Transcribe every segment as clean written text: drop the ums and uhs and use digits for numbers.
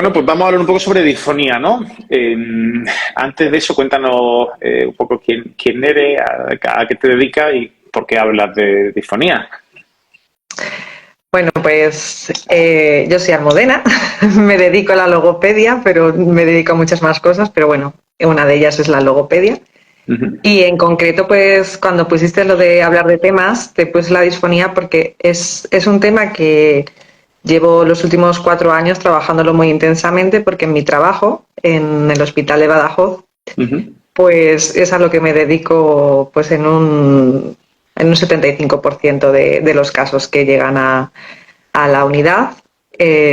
Bueno, pues vamos a hablar un poco sobre disfonía, ¿no? Antes de eso, cuéntanos un poco quién eres, a qué te dedicas y por qué hablas de disfonía. Bueno, pues yo soy Almudena, me dedico a la logopedia, pero me dedico a muchas más cosas, pero bueno, una de ellas es la logopedia. Ujú. Y en concreto, pues cuando pusiste lo de hablar de temas, te puse la disfonía porque es un tema que llevo los últimos 4 años trabajándolo muy intensamente porque en mi trabajo, en el hospital de Badajoz, Ujú. pues es a lo que me dedico pues en un 75% de los casos que llegan a la unidad,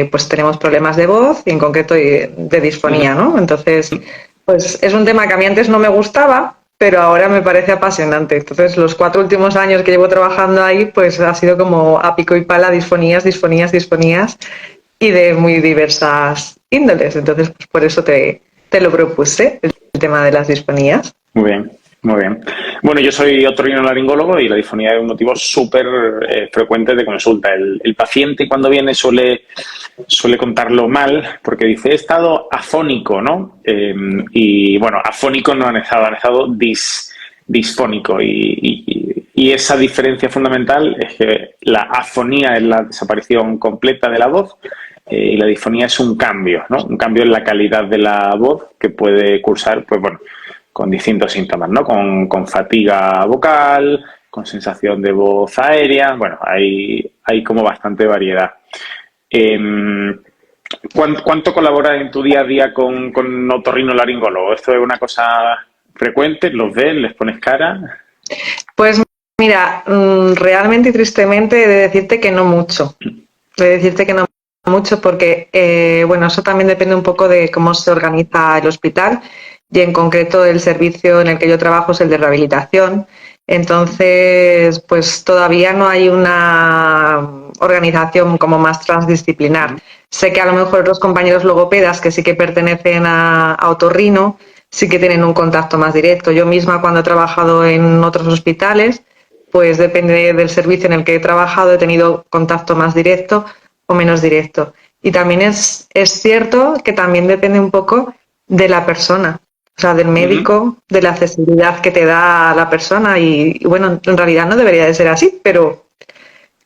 pues tenemos problemas de voz y en concreto de disfonía, Ujú. ¿no? Entonces, pues es un tema que a mí antes no me gustaba, pero ahora me parece apasionante. Entonces, los 4 últimos años que llevo trabajando ahí, pues ha sido como a pico y pala, disfonías, disfonías, disfonías y de muy diversas índoles. Entonces, pues por eso te lo propuse, el tema de las disfonías. Muy bien, muy bien. Bueno, yo soy otorrinolaringólogo y la disfonía es un motivo súper frecuente de consulta. El paciente cuando viene suele contarlo mal porque dice, he estado afónico, ¿no? Y bueno, afónico no han estado disfónico. Y esa diferencia fundamental es que la afonía es la desaparición completa de la voz y la disfonía es un cambio, ¿no? Un cambio en la calidad de la voz que puede cursar, pues bueno, con distintos síntomas, ¿no? Con fatiga vocal, con sensación de voz aérea, bueno, hay como bastante variedad. Eh, ¿Cuánto colaboras en tu día a día con otorrinolaringólogo? ¿Esto es una cosa frecuente? ¿Los ves? ¿Les pones cara? Pues mira, realmente y tristemente he de decirte que no mucho. He de decirte que no mucho porque, bueno, eso también depende un poco de cómo se organiza el hospital y en concreto el servicio en el que yo trabajo es el de rehabilitación. Entonces, pues todavía no hay una organización como más transdisciplinar. Sé que a lo mejor los compañeros logopedas que sí que pertenecen a Otorrino sí que tienen un contacto más directo. Yo misma cuando he trabajado en otros hospitales, pues depende del servicio en el que he trabajado, he tenido contacto más directo o menos directo. Y también es cierto que también depende un poco de la persona, o sea, del Ujú. médico, de la accesibilidad que te da la persona y bueno, en realidad no debería de ser así, pero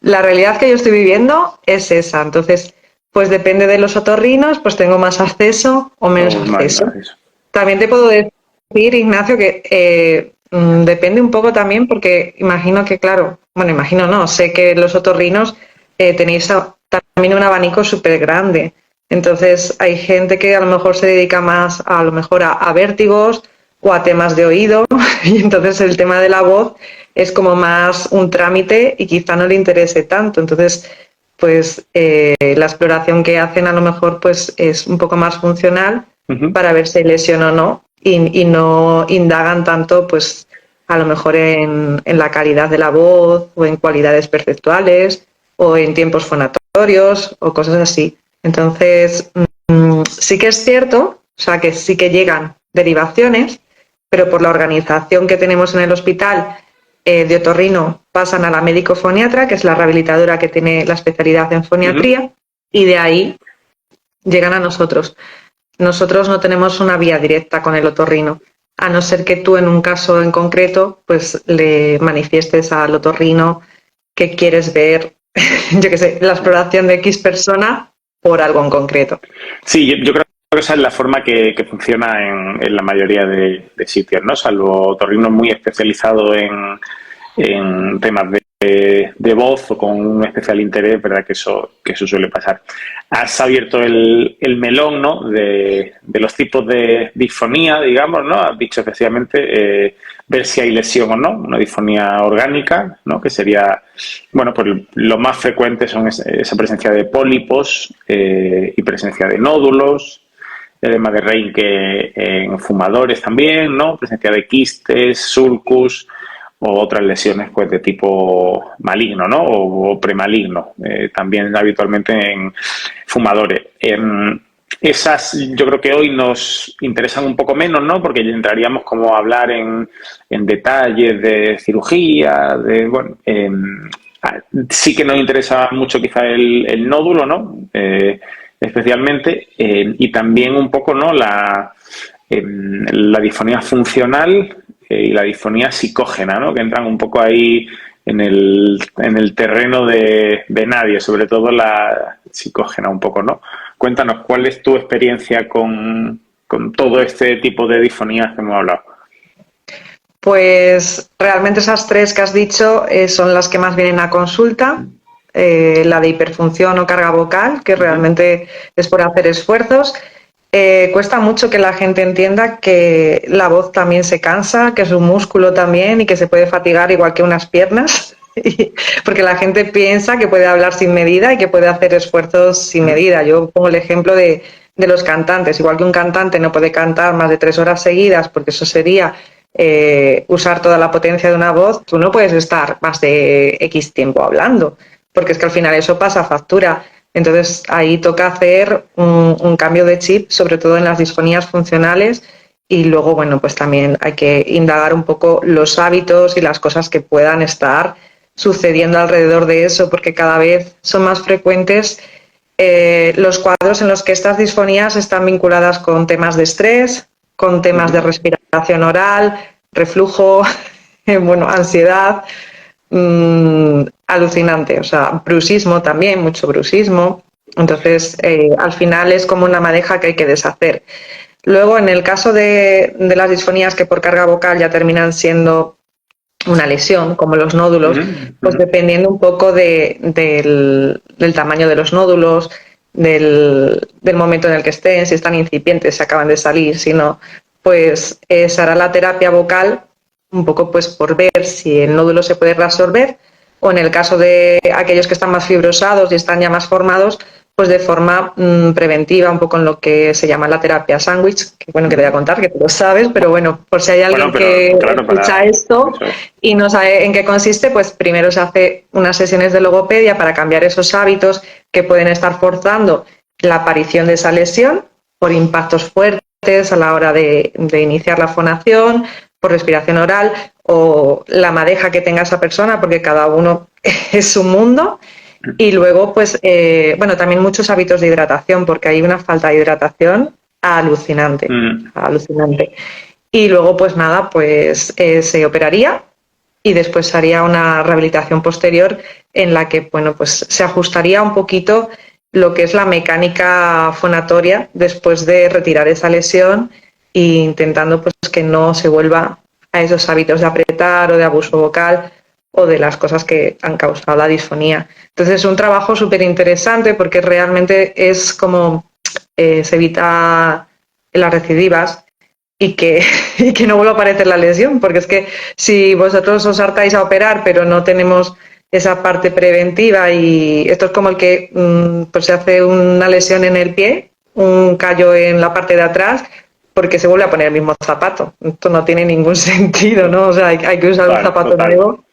la realidad que yo estoy viviendo es esa. Entonces, pues depende de los otorrinos, pues tengo más acceso o menos Oh, no, no, acceso. eso. También te puedo decir, Ignacio, que depende un poco también porque imagino que, claro, bueno, imagino no, sé que los otorrinos tenéis también un abanico súper grande. Entonces, hay gente que a lo mejor se dedica más a lo mejor a vértigos o a temas de oído y entonces el tema de la voz es como más un trámite y quizá no le interese tanto. Entonces, pues la exploración que hacen a lo mejor pues es un poco más funcional Ujú. para ver si hay lesión o no y no indagan tanto pues a lo mejor en la calidad de la voz o en cualidades perceptuales o en tiempos fonatorios o cosas así. Entonces, sí que es cierto, o sea, que sí que llegan derivaciones, pero por la organización que tenemos en el hospital de otorrino pasan a la médico foniatra, que es la rehabilitadora que tiene la especialidad en Ujú. foniatría, y de ahí llegan a nosotros. Nosotros no tenemos una vía directa con el otorrino, a no ser que tú en un caso en concreto pues le manifiestes al otorrino que quieres ver, yo qué sé, la exploración de X persona por algo en concreto. Sí, yo creo que esa es la forma que funciona en la mayoría de sitios, ¿no? Salvo otorrinos muy especializados en temas de voz o con un especial interés, ¿verdad? Que eso suele pasar. Has abierto el melón, ¿no? De los tipos de disfonía, digamos, ¿no? Has dicho efectivamente ver si hay lesión o no, una disfonía orgánica, ¿no? Que sería, bueno, pues lo más frecuente son esa presencia de pólipos y presencia de nódulos, edema de Reinke en fumadores también, ¿no? Presencia de quistes, sulcus o otras lesiones pues de tipo maligno, ¿no? O premaligno, también habitualmente en fumadores. Esas yo creo que hoy nos interesan un poco menos, ¿no? Porque ya entraríamos como a hablar en detalles de cirugía, de, bueno, sí que nos interesa mucho quizá el nódulo, ¿no? especialmente, y también un poco, ¿no?, la disfonía funcional y la disfonía psicógena, ¿no?, que entran un poco ahí en el terreno de nadie, sobre todo la psicógena un poco, ¿no? Cuéntanos, ¿cuál es tu experiencia con todo este tipo de disfonías que hemos hablado? Pues realmente esas tres que has dicho son las que más vienen a consulta. La de hiperfunción o carga vocal, que realmente es por hacer esfuerzos. Cuesta mucho que la gente entienda que la voz también se cansa, que es un músculo también y que se puede fatigar igual que unas piernas, porque la gente piensa que puede hablar sin medida y que puede hacer esfuerzos sin medida. Yo pongo el ejemplo de los cantantes. Igual que un cantante no puede cantar más de 3 horas seguidas, porque eso sería usar toda la potencia de una voz, tú no puedes estar más de X tiempo hablando, porque es que al final eso pasa factura. Entonces ahí toca hacer un cambio de chip, sobre todo en las disfonías funcionales, y luego, bueno, pues también hay que indagar un poco los hábitos y las cosas que puedan estar sucediendo alrededor de eso, porque cada vez son más frecuentes los cuadros en los que estas disfonías están vinculadas con temas de estrés, con temas de respiración oral, reflujo, bueno, ansiedad, alucinante, o sea, bruxismo también, mucho bruxismo. Entonces, al final es como una madeja que hay que deshacer. Luego, en el caso de las disfonías que por carga vocal ya terminan siendo una lesión, como los nódulos, pues dependiendo un poco del tamaño de los nódulos, del momento en el que estén, si están incipientes, si acaban de salir, si no, pues se hará la terapia vocal un poco pues por ver si el nódulo se puede reabsorber, o en el caso de aquellos que están más fibrosados y están ya más formados, pues de forma preventiva, un poco en lo que se llama la terapia sándwich, que bueno, que te voy a contar, que tú lo sabes, pero bueno, por si hay alguien que escucha esto y no sabe en qué consiste, pues primero se hace unas sesiones de logopedia para cambiar esos hábitos que pueden estar forzando la aparición de esa lesión por impactos fuertes a la hora de iniciar la fonación, por respiración oral o la madeja que tenga esa persona, porque cada uno es su mundo. Y luego, pues, bueno, también muchos hábitos de hidratación, porque hay una falta de hidratación alucinante, alucinante. Y luego, pues nada, pues se operaría y después se haría una rehabilitación posterior en la que, bueno, pues se ajustaría un poquito lo que es la mecánica fonatoria después de retirar esa lesión e intentando pues que no se vuelva a esos hábitos de apretar o de abuso vocal o de las cosas que han causado la disfonía. Entonces es un trabajo súper interesante porque realmente es como se evita las recidivas y que no vuelva a aparecer la lesión, porque es que si vosotros os hartáis a operar pero no tenemos esa parte preventiva, y esto es como el que pues se hace una lesión en el pie, un callo en la parte de atrás, porque se vuelve a poner el mismo zapato. Esto no tiene ningún sentido, ¿no? O sea, hay que usar un zapato nuevo.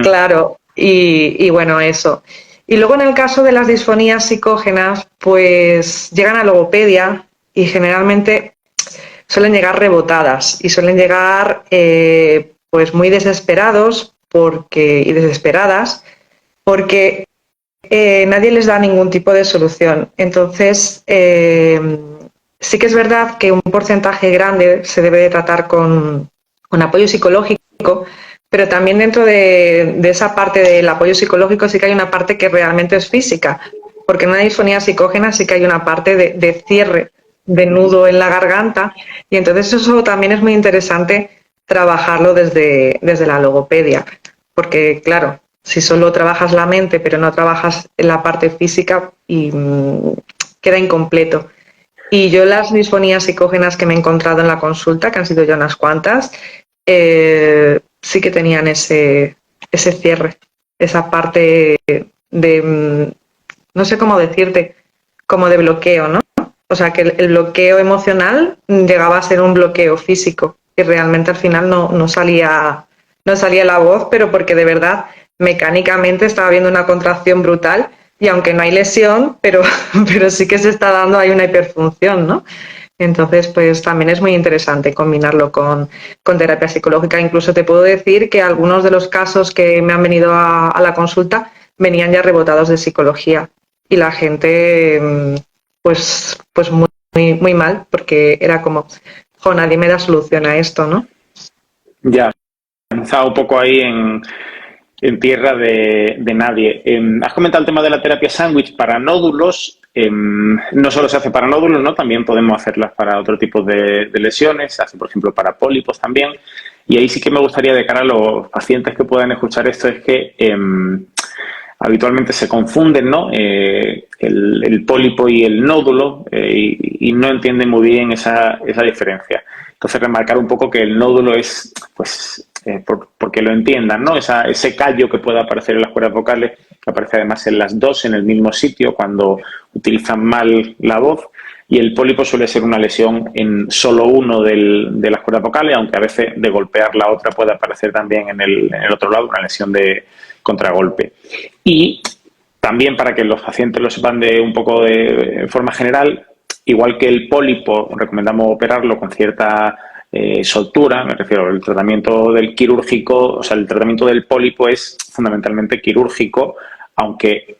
Claro, y bueno, eso. Y luego en el caso de las disfonías psicógenas, pues llegan a logopedia y generalmente suelen llegar rebotadas y suelen llegar pues muy desesperados y desesperadas porque nadie les da ningún tipo de solución. Entonces, sí que es verdad que un porcentaje grande se debe de tratar con apoyo psicológico, pero también dentro de esa parte del apoyo psicológico sí que hay una parte que realmente es física, porque en una disfonía psicógena sí que hay una parte de cierre de nudo en la garganta, y entonces eso también es muy interesante trabajarlo desde la logopedia, porque claro, si solo trabajas la mente pero no trabajas en la parte física y queda incompleto. Y yo las disfonías psicógenas que me he encontrado en la consulta, que han sido ya unas cuantas, sí que tenían ese cierre, esa parte de, no sé cómo decirte, como de bloqueo, ¿no? O sea, que el bloqueo emocional llegaba a ser un bloqueo físico y realmente al final no salía la voz, pero porque de verdad mecánicamente estaba habiendo una contracción brutal, y aunque no hay lesión, pero sí que se está dando ahí una hiperfunción, ¿no? Entonces, pues también es muy interesante combinarlo con terapia psicológica. Incluso te puedo decir que algunos de los casos que me han venido a la consulta venían ya rebotados de psicología y la gente pues muy mal, porque era como, jo, nadie me da solución a esto, ¿no? Ya, estaba un poco ahí en tierra de nadie. Has comentado el tema de la terapia sándwich para nódulos. No solo se hace para nódulos, ¿no? También podemos hacerlas para otro tipo de lesiones. Se hace, por ejemplo, para pólipos también. Y ahí sí que me gustaría, de cara a los pacientes que puedan escuchar esto, es que habitualmente se confunden, ¿no? El pólipo y el nódulo y no entienden muy bien esa diferencia. Entonces, remarcar un poco que el nódulo es, pues, porque lo entiendan, ¿no? Ese callo que puede aparecer en las cuerdas vocales, que aparece además en las dos en el mismo sitio cuando utilizan mal la voz. Y el pólipo suele ser una lesión en solo uno de las cuerdas vocales, aunque a veces de golpear la otra puede aparecer también en el otro lado, una lesión de contragolpe. Y también, para que los pacientes lo sepan de un poco de forma general, igual que el pólipo, recomendamos operarlo con cierta soltura, me refiero al tratamiento del quirúrgico, o sea, el tratamiento del pólipo es fundamentalmente quirúrgico, aunque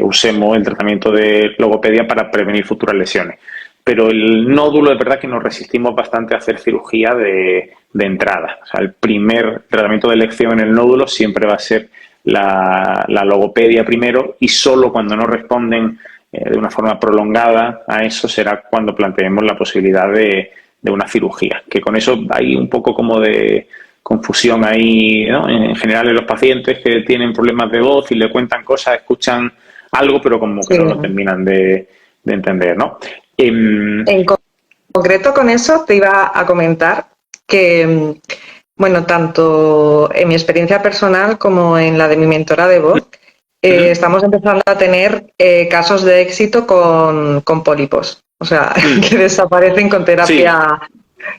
usemos el tratamiento de logopedia para prevenir futuras lesiones. Pero el nódulo, es verdad que nos resistimos bastante a hacer cirugía de entrada. O sea, el primer tratamiento de elección en el nódulo siempre va a ser la logopedia primero, y solo cuando no responden de una forma prolongada a eso será cuando planteemos la posibilidad de una cirugía. Que con eso hay un poco como de confusión ahí, ¿no? En general, en los pacientes que tienen problemas de voz y le cuentan cosas, escuchan algo, pero como que no lo terminan de entender, ¿no? En concreto, con eso te iba a comentar que, bueno, tanto en mi experiencia personal como en la de mi mentora de voz, estamos empezando a tener casos de éxito con pólipos, o sea, que desaparecen con terapia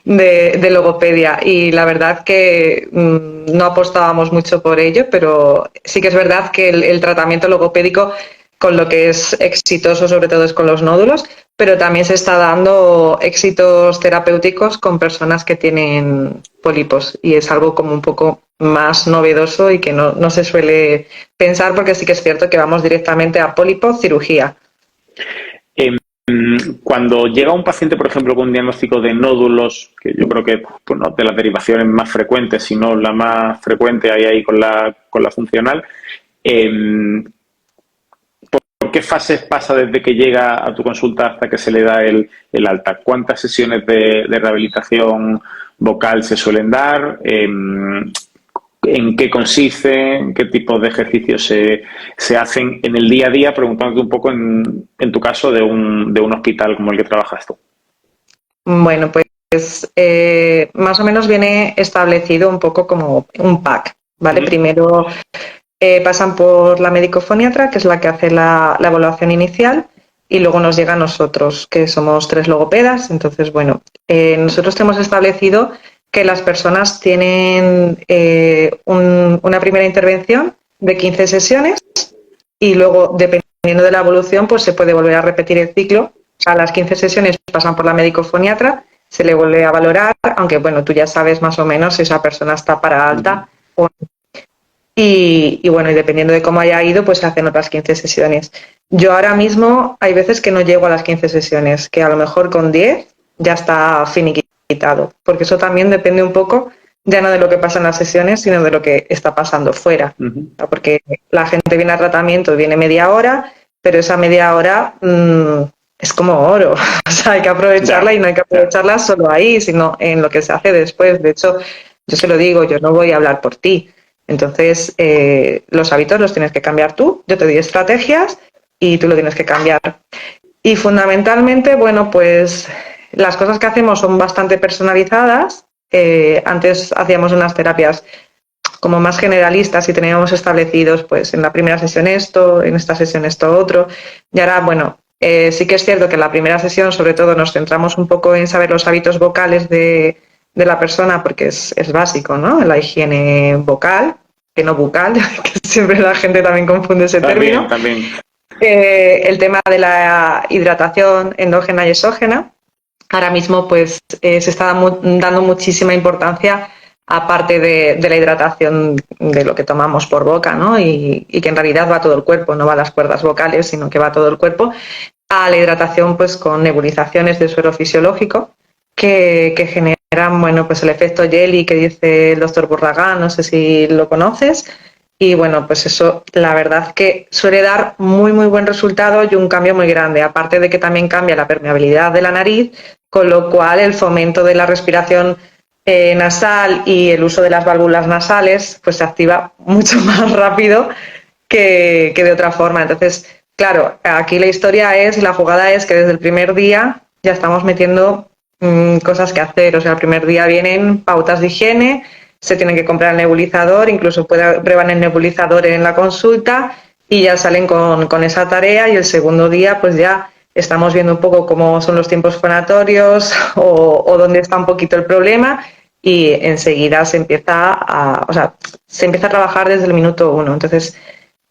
de logopedia, y la verdad que no apostábamos mucho por ello, pero sí que es verdad que el tratamiento logopédico con lo que es exitoso sobre todo es con los nódulos, pero también se está dando éxitos terapéuticos con personas que tienen pólipos, y es algo como un poco más novedoso y que no se suele pensar, porque sí que es cierto que vamos directamente a pólipo, cirugía. Cuando llega un paciente, por ejemplo, con un diagnóstico de nódulos, que yo creo que, pues, no de las derivaciones más frecuentes, sino la más frecuente ahí con la funcional, ¿por qué fases pasa desde que llega a tu consulta hasta que se le da el alta? ¿Cuántas sesiones de rehabilitación vocal se suelen dar? ¿En qué consiste? ¿En qué tipo de ejercicios se hacen en el día a día? Preguntándote un poco en tu caso de un hospital como el que trabajas tú. Bueno, pues más o menos viene establecido un poco como un pack, ¿vale? Primero pasan por la médico-foniatra, que es la que hace la evaluación inicial, y luego nos llega a nosotros, que somos 3 logopedas. Entonces, bueno, nosotros hemos establecido que las personas tienen una primera intervención de 15 sesiones, y luego, dependiendo de la evolución, pues se puede volver a repetir el ciclo. O sea, las 15 sesiones pasan por la médico-foniatra, se le vuelve a valorar, aunque, bueno, tú ya sabes más o menos si esa persona está para alta o no. Y bueno, y dependiendo de cómo haya ido, pues se hacen otras 15 sesiones. Yo ahora mismo hay veces que no llego a las 15 sesiones, que a lo mejor con 10 ya está finiquitado, porque eso también depende un poco ya no de lo que pasa en las sesiones, sino de lo que está pasando fuera. Porque la gente viene a tratamiento, viene media hora, pero esa media hora es como oro. O sea, hay que aprovecharla, y no hay que aprovecharla solo ahí, sino en lo que se hace después. De hecho, yo se lo digo, yo no voy a hablar por ti. Entonces, los hábitos los tienes que cambiar tú. Yo te doy estrategias y tú lo tienes que cambiar. Y fundamentalmente, bueno, pues las cosas que hacemos son bastante personalizadas. Antes hacíamos unas terapias como más generalistas y teníamos establecidos, pues en la primera sesión esto, en esta sesión esto otro. Y ahora, bueno, sí que es cierto que en la primera sesión sobre todo nos centramos un poco en saber los hábitos vocales de la persona, porque es básico, ¿no? La higiene vocal, que no bucal, que siempre la gente también confunde ese término. También. El tema de la hidratación endógena y exógena. Ahora mismo, pues, se está dando muchísima importancia, aparte de la hidratación de lo que tomamos por boca, ¿no? Y que en realidad va a todo el cuerpo, no va a las cuerdas vocales, sino que va a todo el cuerpo. a la hidratación pues con nebulizaciones de suero fisiológico que generan, bueno, pues el efecto jelly que dice el doctor Burragán, no sé si lo conoces. Y bueno, pues eso la verdad que suele dar muy buen resultado y un cambio muy grande, aparte de que también cambia la permeabilidad de la nariz, con lo cual el fomento de la respiración nasal y el uso de las válvulas nasales pues se activa mucho más rápido que de otra forma. Entonces, claro, aquí la historia es, y la jugada es que desde el primer día ya estamos metiendo cosas que hacer. O sea, el primer día vienen pautas de higiene, se tienen que comprar el nebulizador, incluso prueban el nebulizador en la consulta y ya salen con esa tarea, y el segundo día pues ya estamos viendo un poco cómo son los tiempos fonatorios o dónde está un poquito el problema, y enseguida se empieza a trabajar desde el minuto 1. Entonces,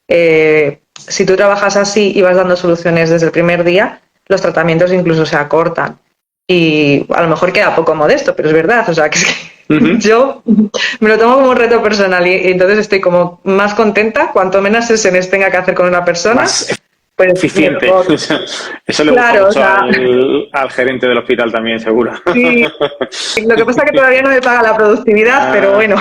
si tú trabajas así y vas dando soluciones desde el primer día, los tratamientos incluso se acortan. Y a lo mejor queda poco modesto, pero es verdad. O sea, que es que yo me lo tomo como un reto personal, y entonces estoy como más contenta cuanto menos sesiones tenga que hacer con una persona. Más pues eficiente. Eso le gusta mucho al gerente del hospital también, seguro. Sí, lo que pasa es que todavía no me paga la productividad, pero bueno,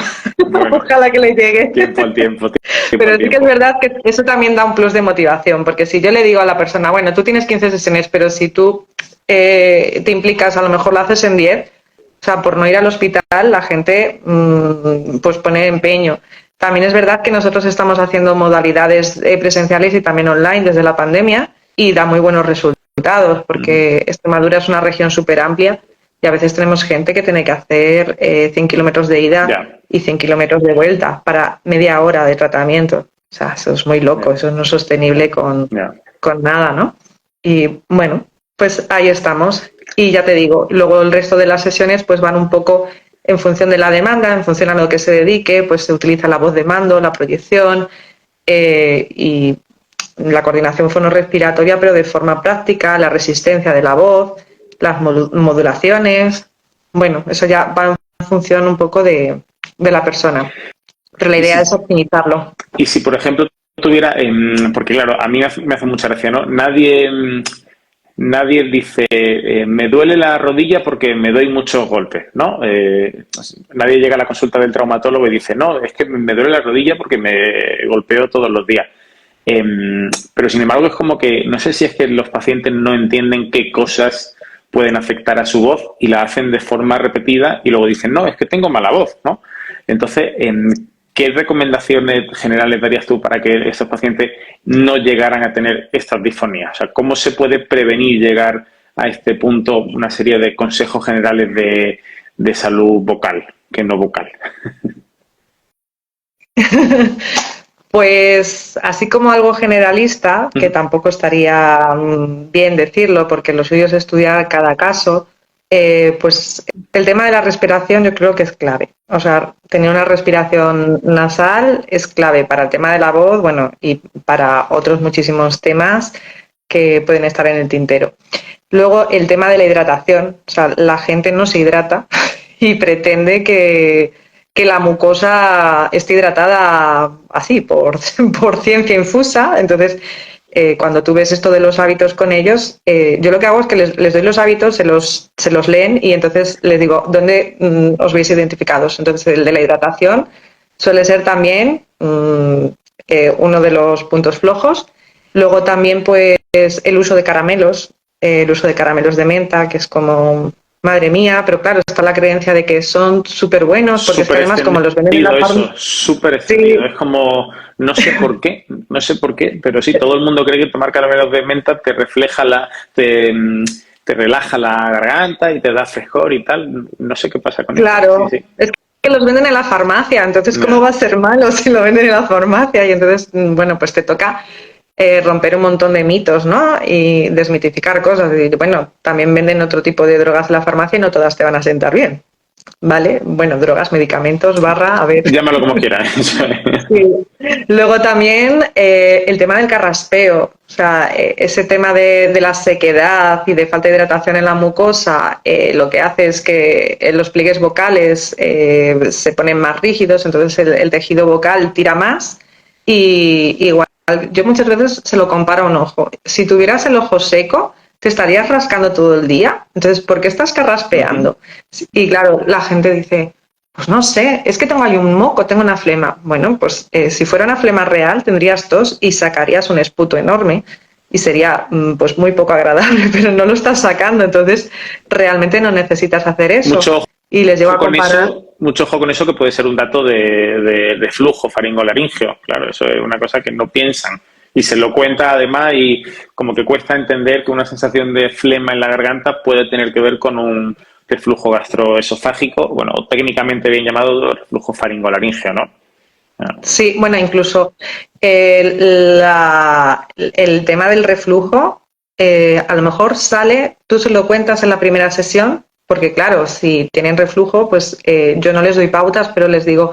ojalá que le llegue. Tiempo al tiempo. Pero sí que es verdad que eso también da un plus de motivación, porque si yo le digo a la persona, bueno, tú tienes 15 sesiones, pero si tú te implicas, a lo mejor lo haces en 10, o sea, por no ir al hospital, la gente pues pone empeño. También es verdad que nosotros estamos haciendo modalidades presenciales y también online desde la pandemia, y da muy buenos resultados, porque Extremadura es una región súper amplia y a veces tenemos gente que tiene que hacer 100 kilómetros de ida y 100 kilómetros de vuelta para media hora de tratamiento. O sea, eso es muy loco, eso no es sostenible con nada, ¿no? Y bueno, pues ahí estamos. Y ya te digo, luego el resto de las sesiones pues van un poco en función de la demanda, en función a lo que se dedique, pues se utiliza la voz de mando, la proyección y la coordinación fonorrespiratoria, pero de forma práctica, la resistencia de la voz, las modulaciones. Bueno, eso ya va en función un poco de la persona. Pero la idea es optimizarlo. Y si, por ejemplo, tuviera, porque claro, a mí me hace mucha gracia, ¿no? Nadie dice, me duele la rodilla porque me doy muchos golpes, ¿no? Nadie llega a la consulta del traumatólogo y dice, no, es que me duele la rodilla porque me golpeo todos los días. Pero sin embargo es como que, no sé si es que los pacientes no entienden qué cosas pueden afectar a su voz y la hacen de forma repetida y luego dicen, no, es que tengo mala voz, ¿no? Entonces, ¿qué recomendaciones generales darías tú para que estos pacientes no llegaran a tener estas disfonías? O sea, ¿cómo se puede prevenir llegar a este punto? Una serie de consejos generales de salud vocal, que no vocal. Pues así como algo generalista, que tampoco estaría bien decirlo, porque lo suyo es estudiar cada caso, pues el tema de la respiración yo creo que es clave. O sea, tener una respiración nasal es clave para el tema de la voz, bueno, y para otros muchísimos temas que pueden estar en el tintero. Luego, el tema de la hidratación. O sea, la gente no se hidrata y pretende que la mucosa esté hidratada así, por ciencia infusa. Entonces, cuando tú ves esto de los hábitos con ellos, yo lo que hago es que les doy los hábitos, se los leen, y entonces les digo, ¿dónde os veis identificados? Entonces, el de la hidratación suele ser también uno de los puntos flojos. Luego también, pues, el uso de caramelos, de menta, que es como, madre mía, pero claro, está la creencia de que son súper buenos, porque es que además como los venden en la farmacia. Súper extendido, sí. Es como, no sé por qué, pero sí, todo el mundo cree que tomar caramelos de menta te refleja te relaja la garganta y te da frescor y tal. No sé qué pasa con eso. Claro, sí. Es que los venden en la farmacia, entonces ¿cómo va a ser malo si lo venden en la farmacia? Y entonces, bueno, pues te toca romper un montón de mitos, ¿no? Y desmitificar cosas. Y bueno, también venden otro tipo de drogas en la farmacia y no todas te van a sentar bien, ¿vale? Bueno, drogas, medicamentos, a ver. Llámalo como quieras. Sí. Luego también el tema del carraspeo, o sea, ese tema de la sequedad y de falta de hidratación en la mucosa, lo que hace es que los pliegues vocales se ponen más rígidos, entonces el tejido vocal tira más, y igual yo muchas veces se lo comparo a un ojo. Si tuvieras el ojo seco, te estarías rascando todo el día. Entonces, ¿por qué estás carraspeando? Y claro, la gente dice, pues no sé, es que tengo ahí un moco, tengo una flema. Bueno, pues si fuera una flema real, tendrías tos y sacarías un esputo enorme. Y sería pues muy poco agradable, pero no lo estás sacando, entonces realmente no necesitas hacer eso. Mucho Y les llevo ojo a con comparar. eso, mucho ojo con eso, que puede ser un dato de flujo faringolaringeo. Claro, eso es una cosa que no piensan. Y se lo cuenta además, y como que cuesta entender que una sensación de flema en la garganta puede tener que ver con un reflujo gastroesofágico, bueno, técnicamente bien llamado reflujo faringolaringeo, ¿no? Sí, bueno, incluso el tema del reflujo, a lo mejor sale, tú se lo cuentas en la primera sesión, porque claro, si tienen reflujo, pues yo no les doy pautas, pero les digo,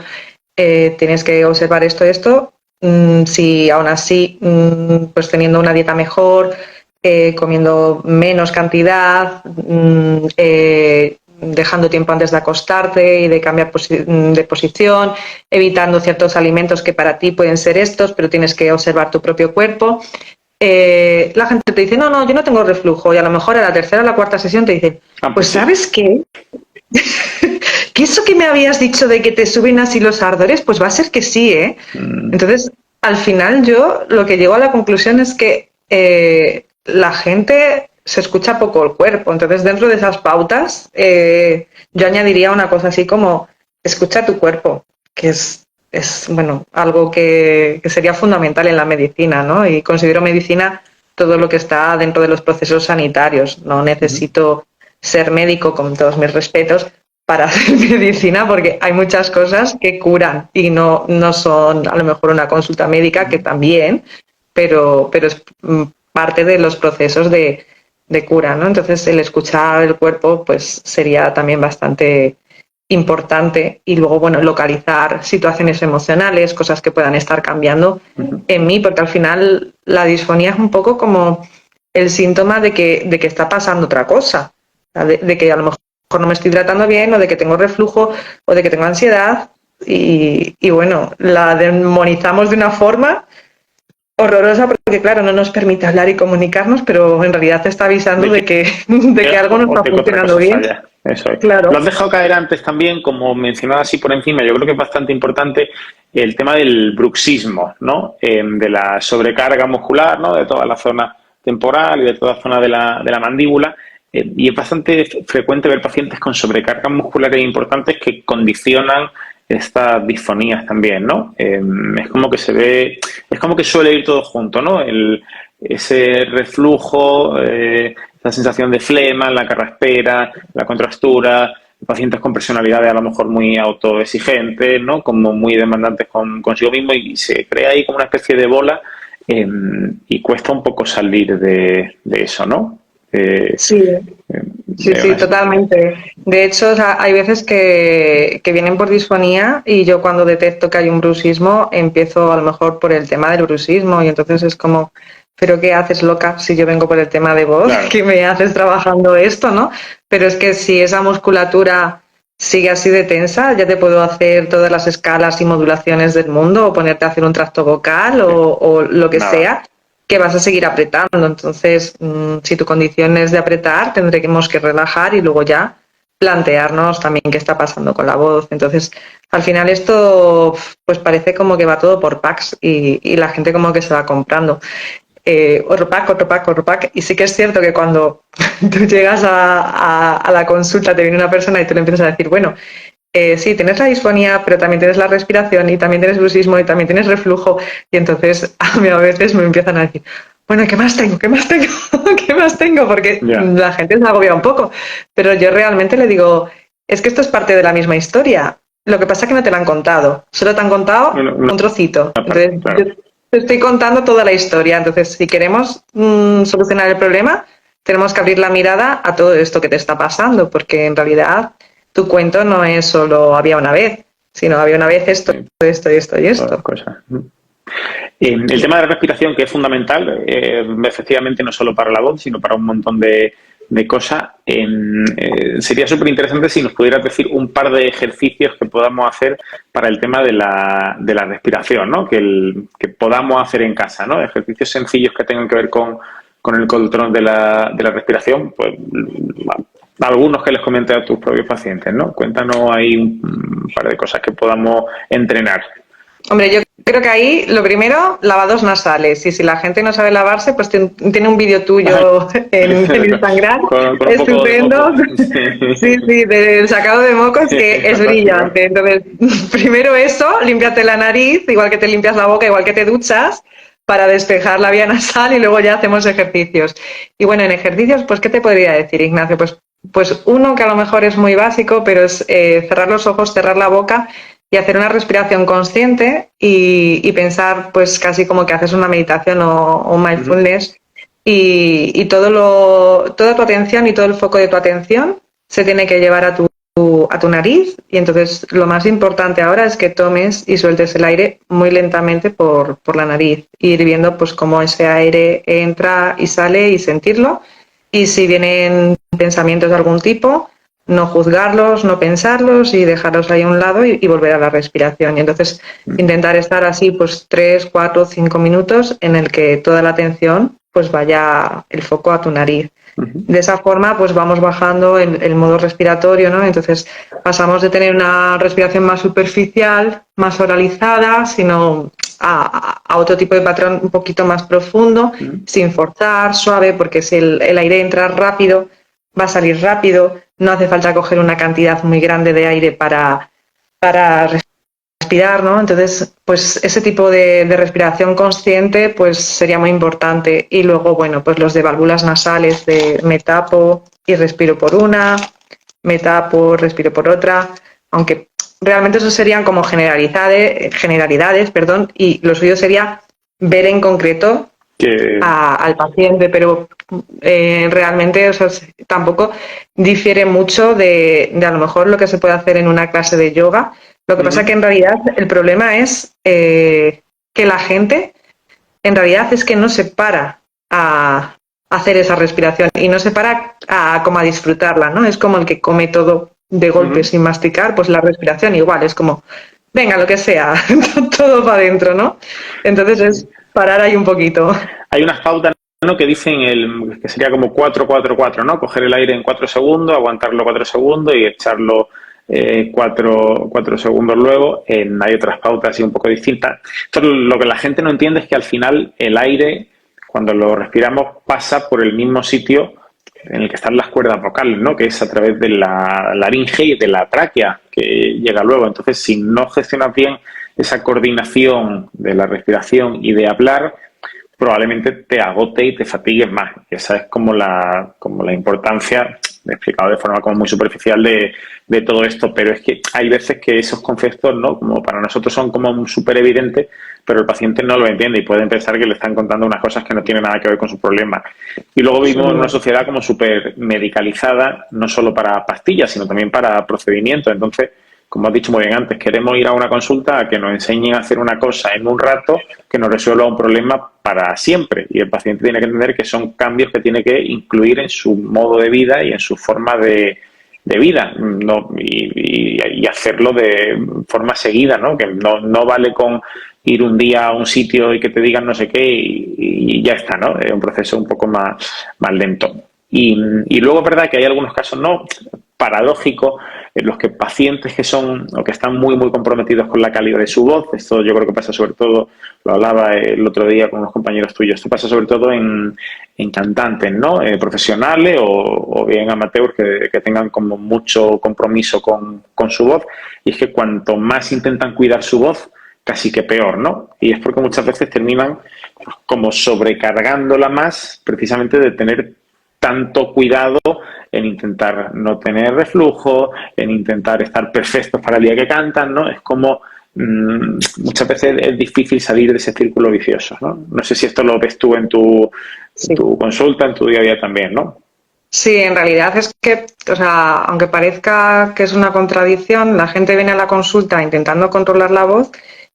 tienes que observar esto, si aún así, pues teniendo una dieta mejor, comiendo menos cantidad, dejando tiempo antes de acostarte y de cambiar de posición, evitando ciertos alimentos que para ti pueden ser estos, pero tienes que observar tu propio cuerpo. La gente te dice, no, yo no tengo reflujo, y a lo mejor a la tercera o la cuarta sesión te dicen, pues ¿sabes qué? Que eso que me habías dicho de que te suben así los ardores, pues va a ser que sí, ¿eh? Entonces, al final yo lo que llego a la conclusión es que la gente se escucha poco el cuerpo. Entonces, dentro de esas pautas, yo añadiría una cosa así como escucha tu cuerpo, que es bueno, algo que sería fundamental en la medicina, ¿no? Y considero medicina todo lo que está dentro de los procesos sanitarios. No necesito ser médico, con todos mis respetos, para hacer medicina, porque hay muchas cosas que curan y no son a lo mejor una consulta médica, que también, pero es parte de los procesos de cura, ¿no? Entonces, el escuchar el cuerpo pues sería también bastante importante, y luego, bueno, localizar situaciones emocionales, cosas que puedan estar cambiando en mí, porque al final la disfonía es un poco como el síntoma de que está pasando otra cosa, de que a lo mejor no me estoy tratando bien, o de que tengo reflujo, o de que tengo ansiedad, y bueno, la demonizamos de una forma horrorosa, porque claro, no nos permite hablar y comunicarnos, pero en realidad te está avisando de que algo no está funcionando bien. Falla. Eso es. Claro. Lo has dejado caer antes también, como mencionaba así por encima. Yo creo que es bastante importante el tema del bruxismo, ¿no? De la sobrecarga muscular, ¿no? De toda la zona temporal y de toda la zona de la mandíbula. Y es bastante frecuente ver pacientes con sobrecargas musculares importantes que condicionan estas disfonías también, ¿no? Es como que se ve, es como que suele ir todo junto, ¿no? Ese reflujo, esa sensación de flema, la carraspera, la contractura, pacientes con personalidades a lo mejor muy autoexigentes, ¿no? Como muy demandantes consigo mismo, y se crea ahí como una especie de bola, y cuesta un poco salir de eso, ¿no? Sí, totalmente. De hecho, o sea, hay veces que vienen por disfonía, y yo cuando detecto que hay un bruxismo empiezo a lo mejor por el tema del bruxismo, y entonces es como, ¿pero qué haces, loca? Si yo vengo por el tema de voz, claro. ¿Qué me haces trabajando esto, no? Pero es que si esa musculatura sigue así de tensa, ya te puedo hacer todas las escalas y modulaciones del mundo, o ponerte a hacer un tracto vocal, o lo que sea, que vas a seguir apretando. Entonces, si tu condición es de apretar, tendremos que relajar y luego ya plantearnos también qué está pasando con la voz. Entonces, al final esto pues parece como que va todo por packs, y la gente como que se va comprando. Otro pack. Y sí que es cierto que cuando tú llegas a la consulta, te viene una persona y tú le empiezas a decir, bueno, sí, tienes la disfonía, pero también tienes la respiración, y también tienes bruxismo, y también tienes reflujo. Y entonces a mí a veces me empiezan a decir, bueno, ¿qué más tengo? ¿Qué más tengo? Porque la gente se agobia un poco. Pero yo realmente le digo, es que esto es parte de la misma historia. Lo que pasa es que no te la han contado. Solo te han contado un trocito. Entonces, yo te estoy contando toda la historia. Entonces, si queremos solucionar el problema, tenemos que abrir la mirada a todo esto que te está pasando, porque en realidad tu cuento no es solo había una vez, sino había una vez esto. El tema de la respiración, que es fundamental, efectivamente, no solo para la voz, sino para un montón de de cosas. Sería súper interesante si nos pudieras decir un par de ejercicios que podamos hacer para el tema de la respiración, ¿no? Que podamos hacer en casa, ¿no? Ejercicios sencillos que tengan que ver con el control de la respiración, pues algunos que les comenté a tus propios pacientes, ¿no? Cuéntanos ahí un par de cosas que podamos entrenar. Hombre, yo creo que ahí, lo primero, lavados nasales. Y si la gente no sabe lavarse, pues tiene un vídeo tuyo en Instagram. con estupendo. Sí, sí, del sacado de mocos, que es brillante. Entonces, primero eso, límpiate la nariz, igual que te limpias la boca, igual que te duchas, para despejar la vía nasal, y luego ya hacemos ejercicios. Y bueno, en ejercicios, pues, ¿qué te podría decir, Ignacio? Pues uno que a lo mejor es muy básico, pero es cerrar los ojos, cerrar la boca y hacer una respiración consciente y pensar, pues, casi como que haces una meditación o mindfulness. Y toda tu atención y todo el foco de tu atención se tiene que llevar a tu nariz. Y entonces lo más importante ahora es que tomes y sueltes el aire muy lentamente por la nariz, e ir viendo pues cómo ese aire entra y sale y sentirlo. Y si vienen pensamientos de algún tipo, no juzgarlos, no pensarlos y dejarlos ahí a un lado y volver a la respiración. Y entonces intentar estar así pues 3, 4, 5 minutos en el que toda la atención pues vaya el foco a tu nariz. De esa forma pues vamos bajando el modo respiratorio, ¿no? Entonces pasamos de tener una respiración más superficial, más oralizada, sino a otro tipo de patrón un poquito más profundo, sin forzar, suave, porque si el aire entra rápido, va a salir rápido. No hace falta coger una cantidad muy grande de aire para respirar, ¿no? Entonces, pues ese tipo de respiración consciente pues sería muy importante. Y luego, bueno, pues los de válvulas nasales, de me tapo y respiro por una, me tapo, respiro por otra, aunque realmente eso serían como generalidades, perdón, y lo suyo sería ver en concreto al paciente, pero realmente, o sea, tampoco difiere mucho de a lo mejor lo que se puede hacer en una clase de yoga. Lo que pasa es que en realidad el problema es que la gente en realidad es que no se para a hacer esa respiración y no se para como a disfrutarla, ¿no? Es como el que come todo de golpe sin masticar, pues la respiración igual, es como, venga, lo que sea, todo para adentro, ¿no? Entonces es parar ahí un poquito. Hay unas pautas, ¿no?, que dicen que sería como 4-4-4, ¿no? Coger el aire en 4 segundos, aguantarlo 4 segundos y echarlo 4 segundos luego. Hay otras pautas así un poco distintas. Entonces, lo que la gente no entiende es que al final el aire, cuando lo respiramos, pasa por el mismo sitio en el que están las cuerdas vocales, ¿no? Que es a través de la laringe y de la tráquea que llega luego. Entonces, si no gestionas bien esa coordinación de la respiración y de hablar, probablemente te agote y te fatigues más. Y esa es como la importancia, explicado de forma como muy superficial, de todo esto. Pero es que hay veces que esos conceptos, ¿no?, como para nosotros son como súper evidentes, pero el paciente no lo entiende y pueden pensar que le están contando unas cosas que no tienen nada que ver con su problema. Y luego vivimos en una sociedad como súper medicalizada, no solo para pastillas, sino también para procedimientos. Entonces, como has dicho muy bien antes, queremos ir a una consulta a que nos enseñen a hacer una cosa en un rato que nos resuelva un problema para siempre. Y el paciente tiene que entender que son cambios que tiene que incluir en su modo de vida y en su forma de vida, ¿no? Y hacerlo de forma seguida, ¿no? Que no vale con ir un día a un sitio y que te digan no sé qué y ya está, ¿no? Es un proceso un poco más lento. Y luego es verdad que hay algunos casos no paradójicos en los que pacientes que son o que están muy comprometidos con la calidad de su voz, esto yo creo que pasa sobre todo, lo hablaba el otro día con unos compañeros tuyos, esto pasa sobre todo en cantantes, ¿no? Profesionales o bien amateurs que tengan como mucho compromiso con su voz, y es que cuanto más intentan cuidar su voz, casi que peor, ¿no? Y es porque muchas veces terminan como sobrecargándola más, precisamente de tener tanto cuidado en intentar no tener reflujo, en intentar estar perfectos para el día que cantan, ¿no? Es como muchas veces es difícil salir de ese círculo vicioso, ¿no? No sé si esto lo ves tú en tu consulta, en tu día a día también, ¿no? Sí, en realidad es que, o sea, aunque parezca que es una contradicción, la gente viene a la consulta intentando controlar la voz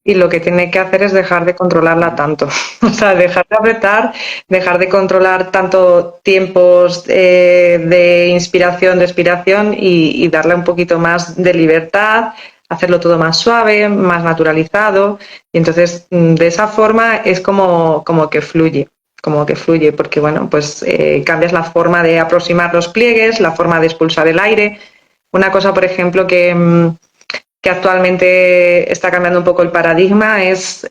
y lo que tiene que hacer es dejar de controlarla tanto. O sea, dejar de apretar, dejar de controlar tanto tiempos de inspiración, de expiración y darle un poquito más de libertad, hacerlo todo más suave, más naturalizado. Y entonces, de esa forma es como que fluye. Como que fluye, porque bueno, pues cambias la forma de aproximar los pliegues, la forma de expulsar el aire. Una cosa, por ejemplo, que actualmente está cambiando un poco el paradigma es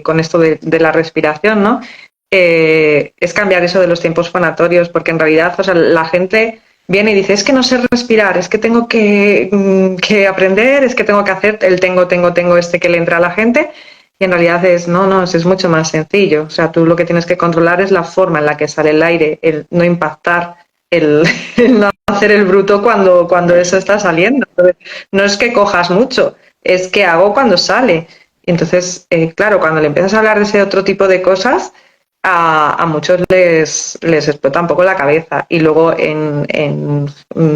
con esto de la respiración, ¿no? Es cambiar eso de los tiempos fonatorios, porque en realidad, o sea, la gente viene y dice, es que no sé respirar, es que tengo que aprender, es que tengo que hacer el tengo este que le entra a la gente. Y en realidad no, es mucho más sencillo. O sea, tú lo que tienes que controlar es la forma en la que sale el aire, el no impactar, el no hacer el bruto cuando eso está saliendo. Entonces, no es que cojas mucho, es que hago cuando sale. Entonces, claro, cuando le empiezas a hablar de ese otro tipo de cosas, a muchos les explota un poco la cabeza. Y luego en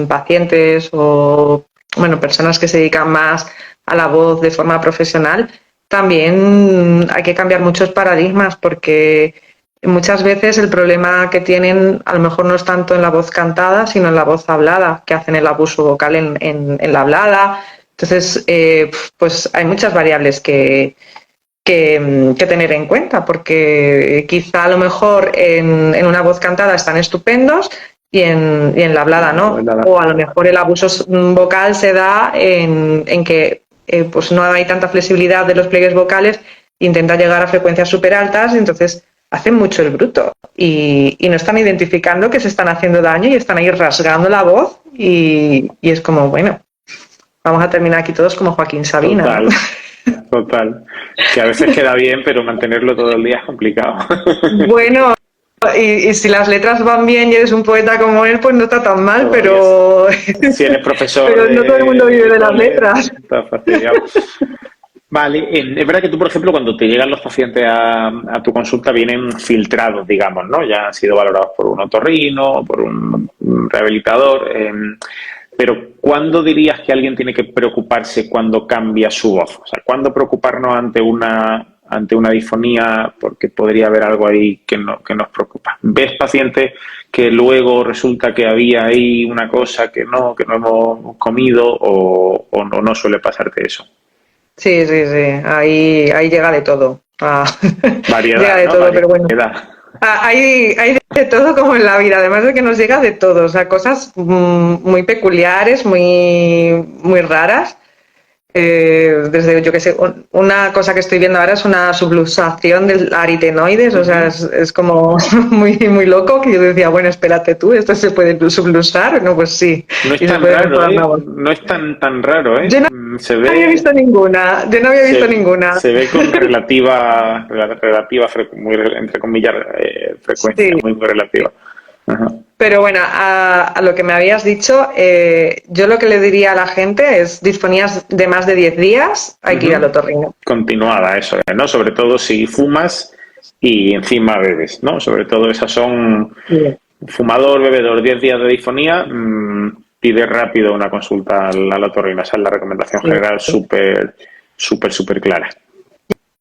pacientes o bueno, personas que se dedican más a la voz de forma profesional, también hay que cambiar muchos paradigmas porque muchas veces el problema que tienen a lo mejor no es tanto en la voz cantada, sino en la voz hablada, que hacen el abuso vocal en la hablada. Entonces, pues hay muchas variables que tener en cuenta, porque quizá a lo mejor en una voz cantada están estupendos y en la hablada no. O a lo mejor el abuso vocal se da en que pues no hay tanta flexibilidad de los pliegues vocales, intenta llegar a frecuencias súper altas, entonces hacen mucho el bruto y no están identificando que se están haciendo daño y están ahí rasgando la voz y es como, bueno, vamos a terminar aquí todos como Joaquín Sabina. Total, ¿no? Total. Que a veces queda bien, pero mantenerlo todo el día es complicado. Bueno, y si las letras van bien y eres un poeta como él, pues no está tan mal, pero si eres profesor pero no todo el mundo vive de las letras. Está fastidiado. Vale, es verdad que tú, por ejemplo, cuando te llegan los pacientes a tu consulta vienen filtrados, digamos, ¿no? Ya han sido valorados por un otorrino, por un rehabilitador. Pero ¿cuándo dirías que alguien tiene que preocuparse cuando cambia su voz? O sea, ¿cuándo preocuparnos ante una disfonía? Porque podría haber algo ahí que nos preocupa. ¿Ves pacientes que luego resulta que había ahí una cosa que no hemos comido o no suele pasarte eso? Sí. Ahí llega de todo. Variedad, llega de ¿no? todo, pero bueno. Variedad. Hay de todo como en la vida, además de que nos llega de todo, o sea, cosas muy peculiares, muy raras. Desde, yo que sé, una cosa que estoy viendo ahora es una subluxación del aritenoides, o sea, es como muy loco, que yo decía, bueno, espérate tú, ¿esto se puede subluxar? No, pues sí. No es tan raro, ¿eh? No es tan raro, ¿eh? Yo no había visto ninguna, Se ve con relativa entre comillas, frecuencia, sí. muy relativa. Ajá. Pero bueno, a lo que me habías dicho, yo lo que le diría a la gente es disfonías de más de 10 días, hay que ir al otorrino. Continuada, eso, ¿no? Sobre todo si fumas y encima bebes, ¿no? Sobre todo esas son... Sí. Fumador, bebedor, 10 días de disfonía, pide rápido una consulta al otorrino. Esa es la recomendación general súper clara.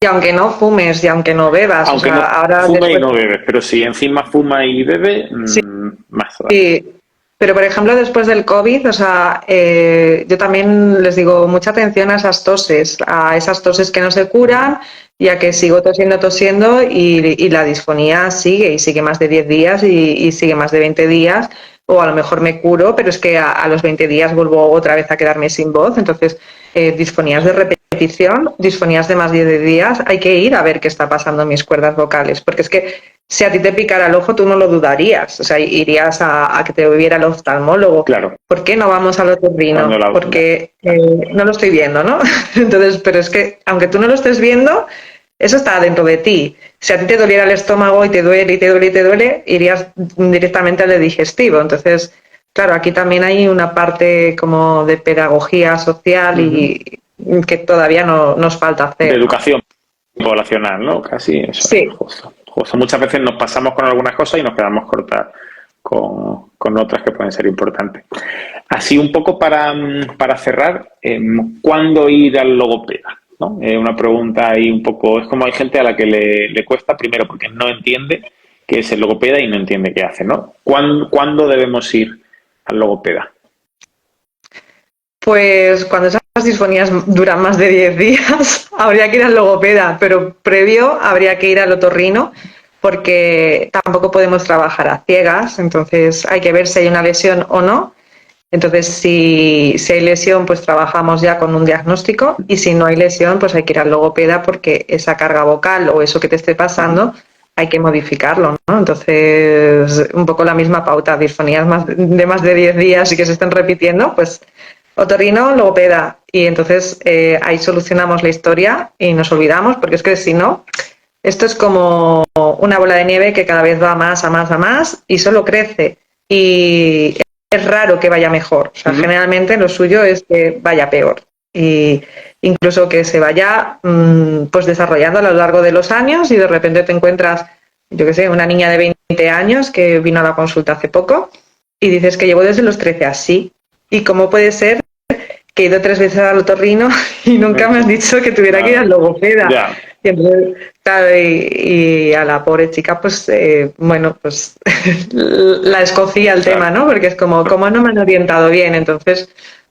Y aunque no fumes y aunque no bebas. Aunque o sea, no ahora fume después... y no bebes, pero si encima fuma y bebe, sí. Más todavía. Sí. Pero, por ejemplo, después del COVID, o sea, yo también les digo mucha atención a esas toses que no se curan y a que sigo tosiendo y la disfonía sigue más de 10 días y sigue más de 20 días, o a lo mejor me curo, pero es que a los 20 días vuelvo otra vez a quedarme sin voz. Entonces, disfonías de repetición, disfonías de más de 10 días, hay que ir a ver qué está pasando en mis cuerdas vocales, porque es que si a ti te picara el ojo, tú no lo dudarías, o sea, irías a que te viera el oftalmólogo. Claro. ¿Por qué no vamos al otorrino? Porque no lo estoy viendo, ¿no? Entonces, pero es que, aunque tú no lo estés viendo, eso está dentro de ti. Si a ti te doliera el estómago y te duele, irías directamente al de digestivo. Entonces, claro, aquí también hay una parte como de pedagogía social y que todavía nos falta hacer. De educación poblacional, ¿no? Casi eso. Sí. Justo. Muchas veces nos pasamos con algunas cosas y nos quedamos cortas con otras que pueden ser importantes. Así un poco para cerrar, ¿cuándo ir al logopeda? ¿no? Una pregunta ahí un poco, es como hay gente a la que le cuesta primero porque no entiende qué es el logopeda y no entiende qué hace, ¿no? ¿Cuándo debemos ir al logopeda? Pues cuando esas disfonías duran más de 10 días, habría que ir al logopeda, pero previo habría que ir al otorrino porque tampoco podemos trabajar a ciegas, entonces hay que ver si hay una lesión o no. Entonces, si hay lesión, pues trabajamos ya con un diagnóstico y si no hay lesión, pues hay que ir al logopeda porque esa carga vocal o eso que te esté pasando hay que modificarlo, ¿no? Entonces, un poco la misma pauta, disfonías de más de 10 días y que se estén repitiendo, pues otorrino, logopeda. Y entonces ahí solucionamos la historia y nos olvidamos, porque es que si no, esto es como una bola de nieve que cada vez va más, a más, a más y solo crece. Y es raro que vaya mejor. O sea, generalmente lo suyo es que vaya peor. Y incluso que se vaya pues desarrollando a lo largo de los años y de repente te encuentras, yo qué sé, una niña de 20 años que vino a la consulta hace poco y dices que llevo desde los 13 así. ¿Y cómo puede ser que he ido 3 veces al otorrino y nunca me has dicho que tuviera que ir al logopeda? Ya. Y entonces, claro, y a la pobre chica, pues, bueno, pues la escocía el tema, ¿no? Porque es como no me han orientado bien, entonces,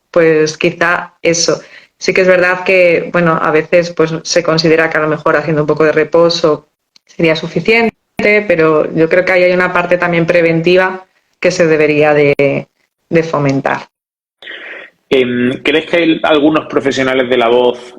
pues quizá eso. Sí que es verdad que, bueno, a veces pues se considera que a lo mejor haciendo un poco de reposo sería suficiente, pero yo creo que ahí hay una parte también preventiva que se debería de fomentar. ¿Crees que hay algunos profesionales de la voz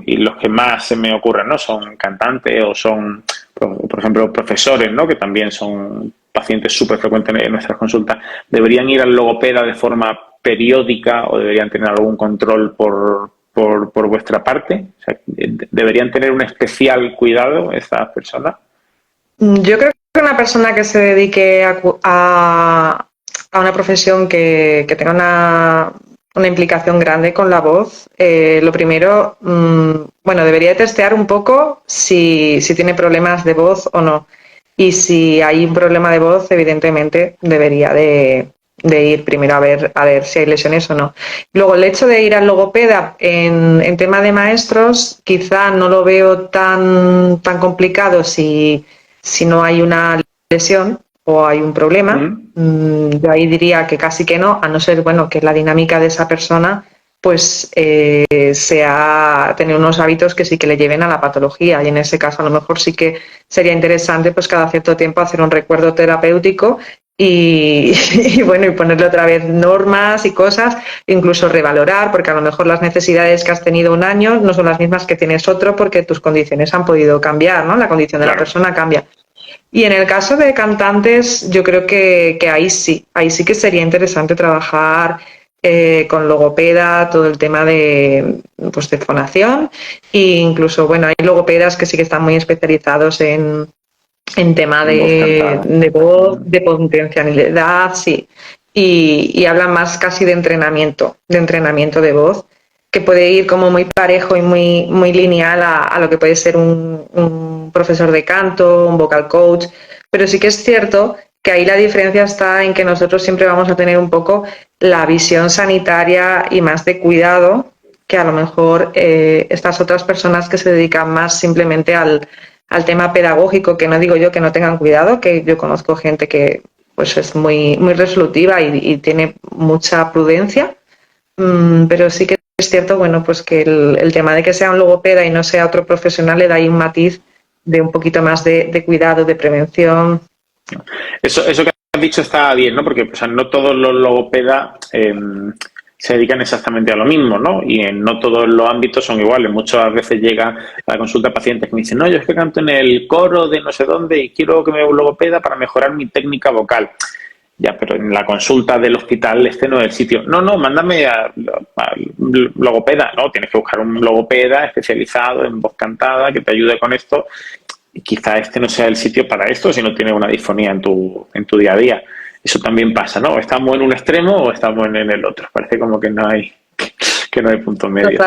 y los que más se me ocurren, ¿no? Son cantantes o son, por ejemplo, profesores, ¿no? Que también son pacientes súper frecuentes en nuestras consultas. ¿Deberían ir al logopeda de forma periódica o deberían tener algún control por vuestra parte? O sea, ¿deberían tener un especial cuidado estas personas? Yo creo que una persona que se dedique a una profesión que tenga una implicación grande con la voz, lo primero, bueno, debería testear un poco si tiene problemas de voz o no. Y si hay un problema de voz, evidentemente debería de ir primero a ver si hay lesiones o no. Luego, el hecho de ir al logopeda en tema de maestros, quizá no lo veo tan complicado si no hay una lesión o hay un problema. Yo ahí diría que casi que no, a no ser, bueno, que la dinámica de esa persona pues sea tener unos hábitos que sí que le lleven a la patología, y en ese caso a lo mejor sí que sería interesante pues cada cierto tiempo hacer un recuerdo terapéutico y bueno, y ponerle otra vez normas y cosas, incluso revalorar, porque a lo mejor las necesidades que has tenido un año no son las mismas que tienes otro, porque tus condiciones han podido cambiar, ¿no? La condición de la persona cambia. Y en el caso de cantantes, yo creo que ahí sí que sería interesante trabajar con logopeda, todo el tema pues de fonación, e incluso, bueno, hay logopedas que sí que están muy especializados en tema de voz, de potencialidad, sí, y hablan más casi de entrenamiento de voz, que puede ir como muy parejo y muy lineal a lo que puede ser un profesor de canto, un vocal coach, pero sí que es cierto que ahí la diferencia está en que nosotros siempre vamos a tener un poco la visión sanitaria y más de cuidado que a lo mejor estas otras personas que se dedican más simplemente al tema pedagógico, que no digo yo que no tengan cuidado, que yo conozco gente que pues es muy resolutiva y tiene mucha prudencia, pero sí que es cierto, bueno, pues que el tema de que sea un logopeda y no sea otro profesional le da ahí un matiz de un poquito más de cuidado, de prevención. Eso que has dicho está bien, ¿no? Porque o sea, no todos los logopedas se dedican exactamente a lo mismo, ¿no? Y no todos los ámbitos son iguales. Muchas veces llega a la consulta pacientes que me dicen, no, yo es que canto en el coro de no sé dónde y quiero que me haga un logopeda para mejorar mi técnica vocal. Ya, pero en la consulta del hospital este no es el sitio. No, mándame a logopeda. No, tienes que buscar un logopeda especializado en voz cantada que te ayude con esto. Y quizá este no sea el sitio para esto si no tienes una disfonía en tu día a día. Eso también pasa, ¿no? Estamos en un extremo o estamos en el otro. Parece como que no hay punto medio.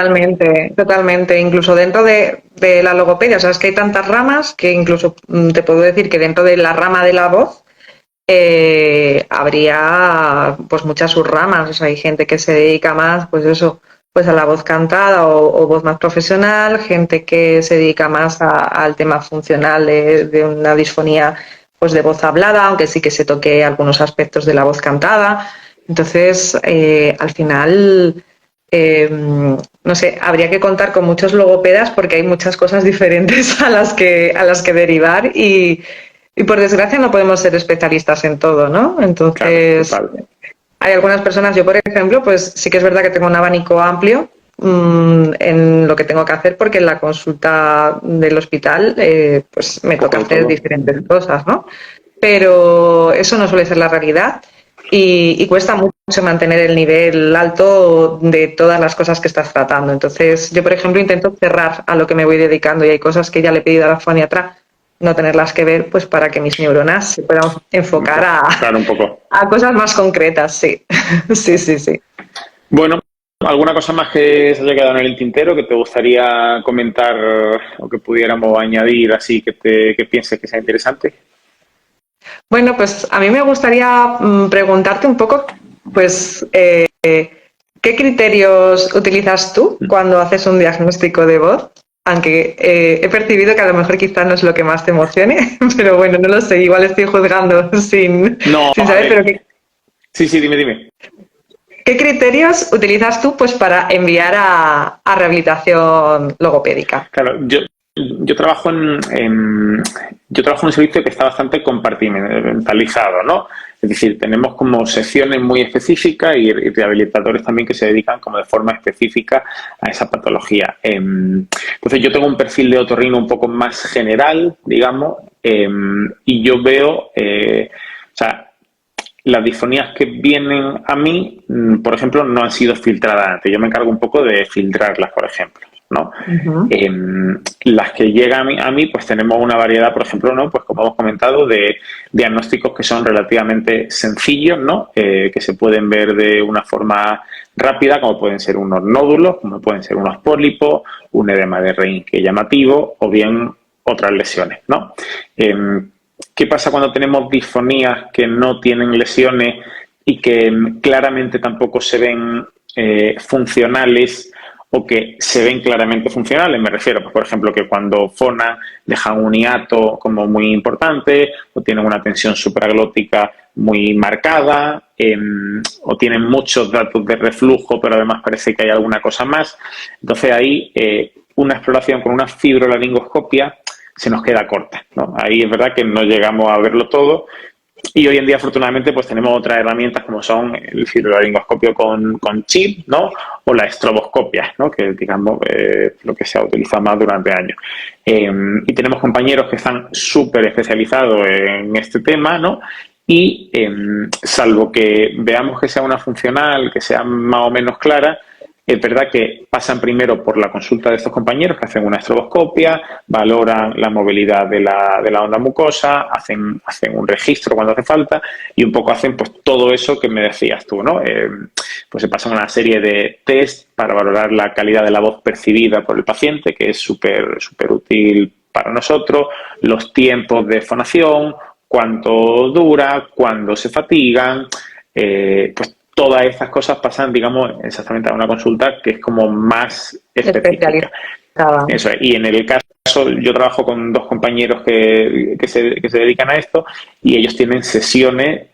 Totalmente. Incluso dentro de la logopedia, sabes que hay tantas ramas que incluso te puedo decir que dentro de la rama de la voz habría pues muchas subramas. O sea, hay gente que se dedica más, pues eso, pues a la voz cantada o voz más profesional, gente que se dedica más al tema funcional de una disfonía pues de voz hablada, aunque sí que se toque algunos aspectos de la voz cantada. Entonces, al final, no sé, habría que contar con muchos logopedas porque hay muchas cosas diferentes a las que derivar y por desgracia no podemos ser especialistas en todo, ¿no? Entonces, claro, hay algunas personas, yo por ejemplo, pues sí que es verdad que tengo un abanico amplio en lo que tengo que hacer porque en la consulta del hospital pues me toca hacer diferentes cosas, ¿no? Pero eso no suele ser la realidad y cuesta mucho mantener el nivel alto de todas las cosas que estás tratando. Entonces, yo por ejemplo intento cerrar a lo que me voy dedicando y hay cosas que ya le he pedido a la foniatra no tenerlas que ver, pues para que mis neuronas se puedan enfocar a cosas más concretas, sí. sí. Bueno, ¿alguna cosa más que se haya quedado en el tintero que te gustaría comentar o que pudiéramos añadir así que pienses que sea interesante? Bueno, pues a mí me gustaría preguntarte un poco, pues, ¿qué criterios utilizas tú cuando haces un diagnóstico de voz? Aunque he percibido que a lo mejor quizás no es lo que más te emocione, pero bueno, no lo sé, igual estoy juzgando sin saber, pero Sí, dime. ¿Qué criterios utilizas tú pues para enviar a rehabilitación logopédica? Claro, yo trabajo yo trabajo en un servicio que está bastante compartimentalizado, ¿no? Es decir, tenemos como secciones muy específicas y rehabilitadores también que se dedican como de forma específica a esa patología. Entonces yo tengo un perfil de otorrino un poco más general, digamos, y yo veo, las disfonías que vienen a mí, por ejemplo, no han sido filtradas antes. Yo me encargo un poco de filtrarlas, por ejemplo, ¿no? Las que llegan a mí, pues tenemos una variedad, por ejemplo, ¿no? Pues como hemos comentado, de diagnósticos que son relativamente sencillos, ¿no? Que se pueden ver de una forma rápida, como pueden ser unos nódulos, como pueden ser unos pólipos, un edema de Reinke llamativo o bien otras lesiones, ¿no? ¿Qué pasa cuando tenemos disfonías que no tienen lesiones y que claramente tampoco se ven funcionales o que se ven claramente funcionales? Me refiero, pues, por ejemplo, que cuando fonan dejan un hiato como muy importante o tienen una tensión supraglótica muy marcada o tienen muchos datos de reflujo, pero además parece que hay alguna cosa más. Entonces ahí una exploración con una fibrolaringoscopia se nos queda corta, ¿no? Ahí es verdad que no llegamos a verlo todo y hoy en día afortunadamente pues tenemos otras herramientas como son el fibrolaringoscopio con chip, ¿no? O la estroboscopia, ¿no? Que digamos lo que se ha utilizado más durante años. Y tenemos compañeros que están súper especializados en este tema, ¿no? Y salvo que veamos que sea una funcional, que sea más o menos clara, es verdad que pasan primero por la consulta de estos compañeros que hacen una estroboscopia, valoran la movilidad de la onda mucosa, hacen un registro cuando hace falta y un poco hacen pues todo eso que me decías tú, ¿no? Pues se pasan una serie de test para valorar la calidad de la voz percibida por el paciente, que es súper útil para nosotros, los tiempos de fonación, cuánto dura, cuándo se fatigan, pues todas estas cosas pasan, digamos, exactamente a una consulta que es como más específica. Eso es. Y en el caso, yo trabajo con dos compañeros que se dedican a esto y ellos tienen sesiones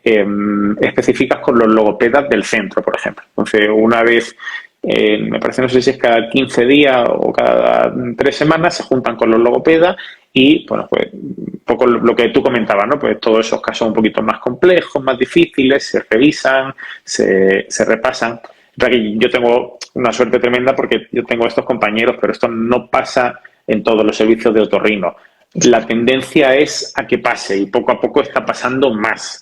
específicas con los logopedas del centro, por ejemplo. Entonces, una vez, me parece, no sé si es cada 15 días o cada 3 semanas, se juntan con los logopedas y, bueno, pues un poco lo que tú comentabas, ¿no? Pues todos esos casos un poquito más complejos, más difíciles, se revisan, se repasan. Yo tengo una suerte tremenda porque yo tengo estos compañeros, pero esto no pasa en todos los servicios de otorrino. La tendencia es a que pase y poco a poco está pasando más.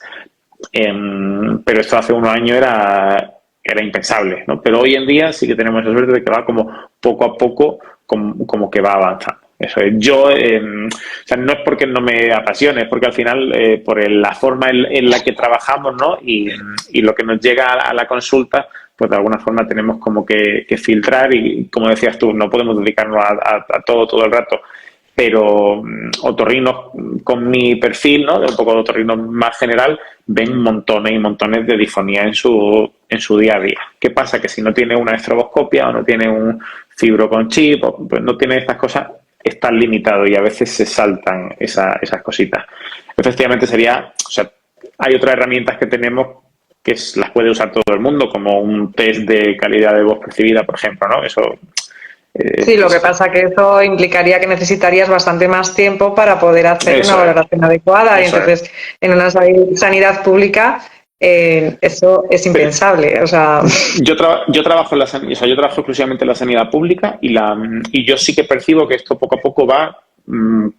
Pero esto hace unos años era impensable, ¿no? Pero hoy en día sí que tenemos esa suerte de que va como poco a poco como que va avanzando. Eso es. Yo, o sea, no es porque no me apasione, es porque al final, por la forma en la que trabajamos, ¿no? Y lo que nos llega a la consulta, pues de alguna forma tenemos como que filtrar y, como decías tú, no podemos dedicarnos a todo el rato. pero otorrinos con mi perfil, ¿no? De un poco de otorrino más general, ven montones y montones de disfonía en su día a día. ¿Qué pasa? Que si no tiene una estroboscopia o no tiene un fibro con chip, o pues no tiene estas cosas, están limitados y a veces se saltan esas cositas. Efectivamente hay otras herramientas que tenemos que las puede usar todo el mundo, como un test de calidad de voz percibida, por ejemplo, ¿no? Eso... sí, lo que pasa que eso implicaría que necesitarías bastante más tiempo para poder hacer una valoración adecuada y entonces en una sanidad pública eso es impensable. O sea... yo trabajo yo trabajo exclusivamente en la sanidad pública y yo sí que percibo que esto poco a poco va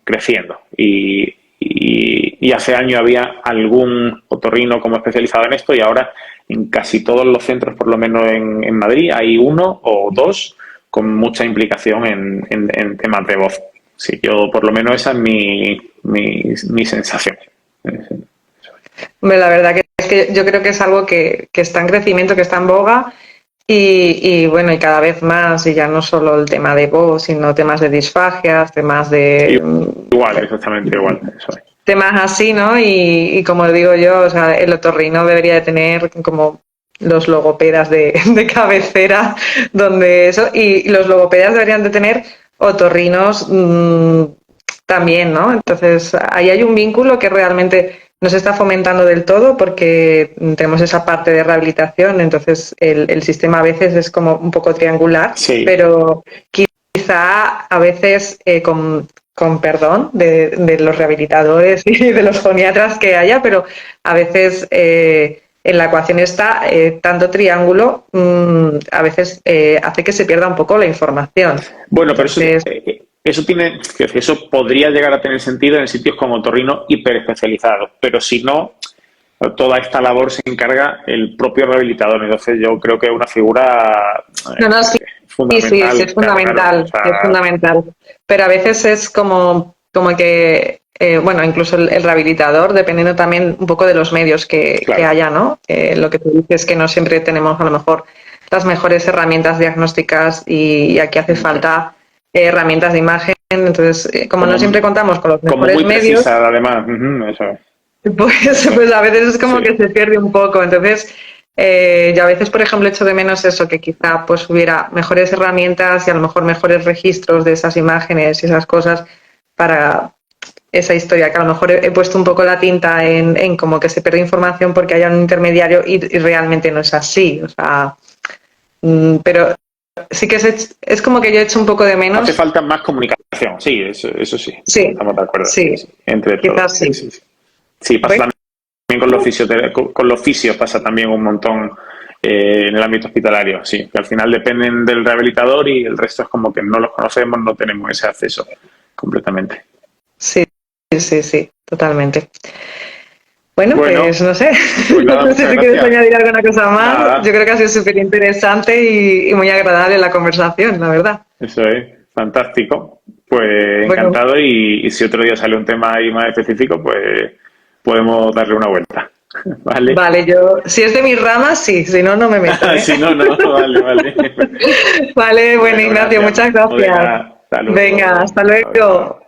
creciendo y hace años había algún otorrino como especializado en esto y ahora en casi todos los centros, por lo menos en Madrid, hay uno o dos con mucha implicación en temas de voz. Sí, yo por lo menos esa es mi sensación. La verdad que es que yo creo que es algo que está en crecimiento, que está en boga y bueno, y cada vez más, y ya no solo el tema de voz, sino temas de disfagias, temas de... Igual, exactamente igual. Eso es. Temas así, ¿no? Y como digo yo, o sea, el otorrino debería de tener como los logopedas de cabecera, donde eso, y los logopedas deberían de tener otorrinos también, ¿no? Entonces, ahí hay un vínculo que realmente no se está fomentando del todo porque tenemos esa parte de rehabilitación, entonces el sistema a veces es como un poco triangular, sí. Pero quizá a veces con perdón de los rehabilitadores y de los foniatras que haya, pero a veces en la ecuación está tanto triángulo, a veces hace que se pierda un poco la información. Bueno, pero eso podría llegar a tener sentido en sitios como otorrino hiperespecializados, pero si no, toda esta labor se encarga el propio rehabilitador. Entonces yo creo que es una figura fundamental. Sí, es fundamental, claro, es fundamental. Pero a veces es como que, bueno, incluso el rehabilitador, dependiendo también un poco de los medios que haya, ¿no? Lo que tú dices es que no siempre tenemos a lo mejor las mejores herramientas diagnósticas y aquí hace falta herramientas de imagen. Entonces, como no siempre contamos con los mejores muy medios... Precisa, además, eso. Pues a veces es como que se pierde un poco. Entonces, yo a veces, por ejemplo, echo de menos eso, que quizá pues hubiera mejores herramientas y a lo mejor mejores registros de esas imágenes y esas cosas para esa historia, que a lo mejor he puesto un poco la tinta en como que se pierde información porque haya un intermediario y realmente no es así. O sea, pero sí que es como que yo he hecho un poco de menos. Hace falta más comunicación, sí, eso sí. Estamos de acuerdo. Sí, entre quizás todos. Sí. Sí, pasa también con los fisios pasa también un montón en el ámbito hospitalario, sí, que al final dependen del rehabilitador y el resto es como que no los conocemos, no tenemos ese acceso completamente. Sí, totalmente. Bueno, pues no sé, pues nada, no sé si quieres añadir alguna cosa más. Nada. Yo creo que ha sido súper interesante y muy agradable la conversación, la verdad. Eso es, fantástico. Pues encantado y si otro día sale un tema ahí más específico, pues podemos darle una vuelta. Vale, yo, si es de mis ramas, sí, si no, no me meto. Si no, vale. Vale, bueno, Ignacio, muchas gracias. Hasta luego. Venga, hasta luego.